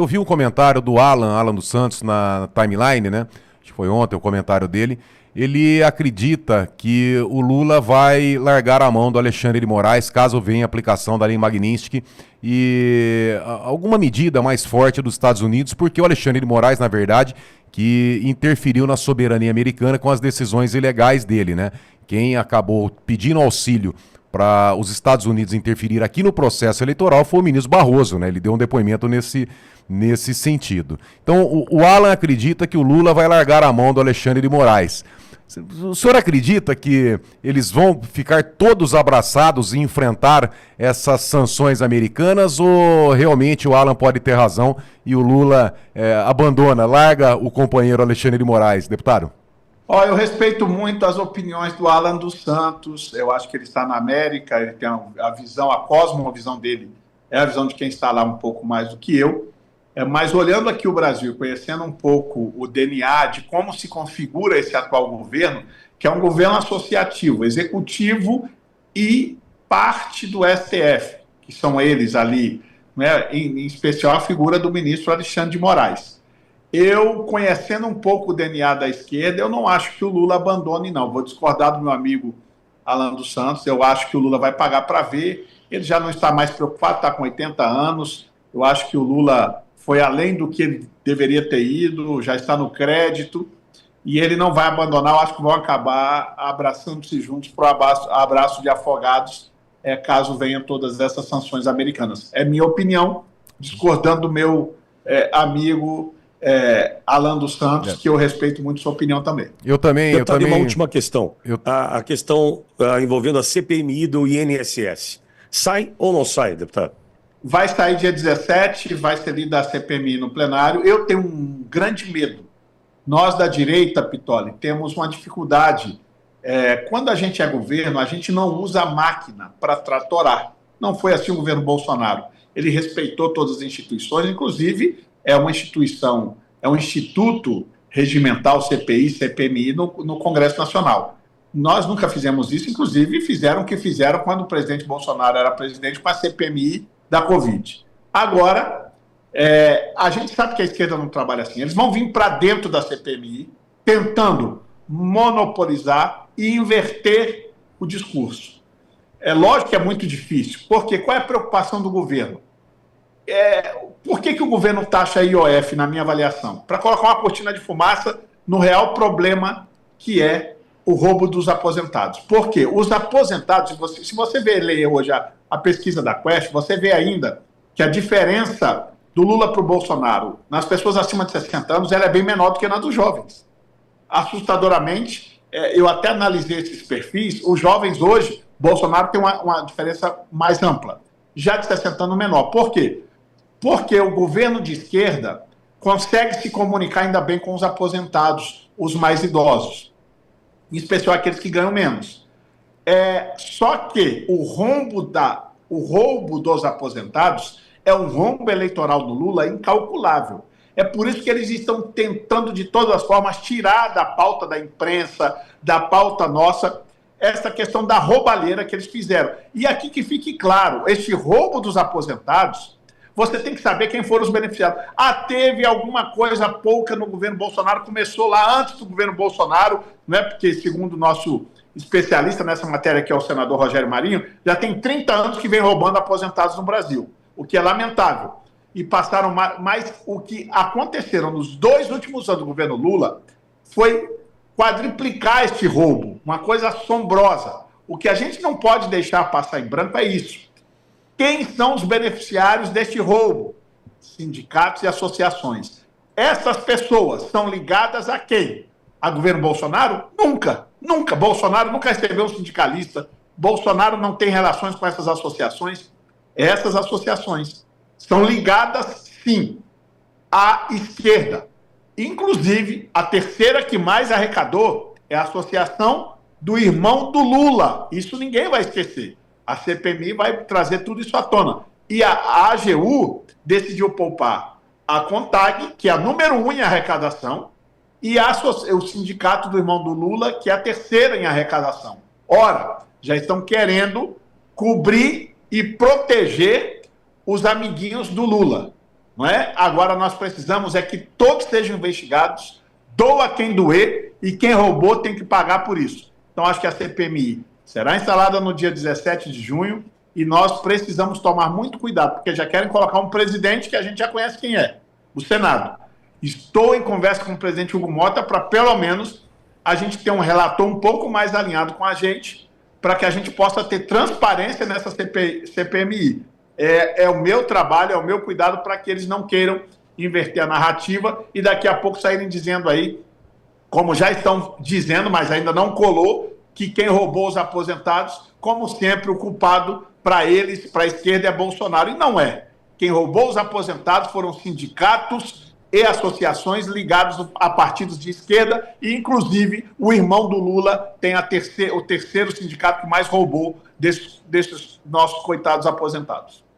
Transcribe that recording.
Eu vi um comentário do Alan dos Santos na timeline, né? Acho que foi ontem o comentário dele. Ele acredita que o Lula vai largar a mão do Alexandre de Moraes caso venha a aplicação da lei Magnitsky e alguma medida mais forte dos Estados Unidos, porque o Alexandre de Moraes, na verdade, que interferiu na soberania americana com as decisões ilegais dele, né? Quem acabou pedindo auxílio para os Estados Unidos interferir aqui no processo eleitoral foi o ministro Barroso, né? Ele deu um depoimento nesse sentido. Então, o Alan acredita que o Lula vai largar a mão do Alexandre de Moraes. O senhor acredita que eles vão ficar todos abraçados e enfrentar essas sanções americanas, ou realmente o Alan pode ter razão e o Lula larga o companheiro Alexandre de Moraes, deputado? Eu respeito muito as opiniões do Alan dos Santos. Eu acho que ele está na América, ele tem a visão, a cosmovisão dele é a visão de quem está lá um pouco mais do que eu. Mas olhando aqui o Brasil, conhecendo um pouco o DNA de como se configura esse atual governo, que é um governo associativo, executivo e parte do STF, que são eles ali, né, em especial a figura do ministro Alexandre de Moraes. Eu, conhecendo um pouco o DNA da esquerda, eu não acho que o Lula abandone, não. Vou discordar do meu amigo Alan dos Santos. Eu acho que o Lula vai pagar para ver. Ele já não está mais preocupado, está com 80 anos. Eu acho que o Lula foi além do que ele deveria ter ido, já está no crédito, e ele não vai abandonar. Eu acho que vão acabar abraçando-se juntos para o abraço de afogados, caso venham todas essas sanções americanas. É minha opinião, discordando do meu amigo Alan dos Santos, que eu respeito muito sua opinião também. Eu também. Uma última questão. A questão envolvendo a CPMI do INSS. Sai ou não sai, deputado? Vai sair dia 17, vai ser lida a CPMI no plenário. Eu tenho um grande medo. Nós da direita, Pitoli, temos uma dificuldade. Quando a gente é governo, a gente não usa a máquina para tratorar. Não foi assim o governo Bolsonaro. Ele respeitou todas as instituições, inclusive é uma instituição, é um instituto regimental, CPI, CPMI, no Congresso Nacional. Nós nunca fizemos isso, inclusive fizeram o que fizeram quando o presidente Bolsonaro era presidente com a CPMI da Covid. Agora, a gente sabe que a esquerda não trabalha assim. Eles vão vir para dentro da CPMI, tentando monopolizar e inverter o discurso. É lógico que é muito difícil, porque qual é a preocupação do governo? Por que o governo taxa a IOF, na minha avaliação? Para colocar uma cortina de fumaça no real problema que é o roubo dos aposentados. Por quê? Os aposentados, se você ler hoje a pesquisa da Quest, você vê ainda que a diferença do Lula para o Bolsonaro nas pessoas acima de 60 anos ela é bem menor do que na dos jovens. Assustadoramente, eu até analisei esses perfis, os jovens hoje, Bolsonaro tem uma diferença mais ampla, já de 60 anos menor. Por quê? Porque o governo de esquerda consegue se comunicar ainda bem com os aposentados, os mais idosos, em especial aqueles que ganham menos. Só que o roubo dos aposentados é um rombo eleitoral do Lula incalculável. É por isso que eles estão tentando, de todas as formas, tirar da pauta da imprensa, da pauta nossa, essa questão da roubalheira que eles fizeram. E aqui que fique claro, este roubo dos aposentados, você tem que saber quem foram os beneficiados. Teve alguma coisa pouca no governo Bolsonaro, começou lá antes do governo Bolsonaro, né? Porque, segundo o nosso especialista nessa matéria, que é o senador Rogério Marinho, já tem 30 anos que vem roubando aposentados no Brasil, o que é lamentável. E passaram mais. O que aconteceram nos 2 últimos anos do governo Lula foi quadriplicar este roubo, uma coisa assombrosa. O que a gente não pode deixar passar em branco é isso. Quem são os beneficiários deste roubo? Sindicatos e associações. Essas pessoas são ligadas a quem? A governo Bolsonaro? Nunca. Nunca. Bolsonaro nunca recebeu um sindicalista. Bolsonaro não tem relações com essas associações. Essas associações são ligadas, sim, à esquerda. Inclusive, a terceira que mais arrecadou é a Associação do Irmão do Lula. Isso ninguém vai esquecer. A CPMI vai trazer tudo isso à tona. E a AGU decidiu poupar a CONTAG, que é a número 1 em arrecadação, e o Sindicato do Irmão do Lula, que é a terceira em arrecadação. Ora, já estão querendo cobrir e proteger os amiguinhos do Lula. não é? Agora nós precisamos é que todos sejam investigados, doa quem doer, e quem roubou tem que pagar por isso. Então, acho que a CPMI será instalada no dia 17 de junho e nós precisamos tomar muito cuidado, porque já querem colocar um presidente que a gente já conhece quem é, o Senado. Estou em conversa com o presidente Hugo Mota para, pelo menos, a gente ter um relator um pouco mais alinhado com a gente, para que a gente possa ter transparência nessa CPMI. É o meu trabalho, é o meu cuidado para que eles não queiram inverter a narrativa e daqui a pouco saírem dizendo aí, como já estão dizendo, mas ainda não colou, que quem roubou os aposentados, como sempre, o culpado para eles, para a esquerda, é Bolsonaro. E não é. Quem roubou os aposentados foram sindicatos e associações ligados a partidos de esquerda, e inclusive o irmão do Lula tem o terceiro sindicato que mais roubou desses nossos coitados aposentados.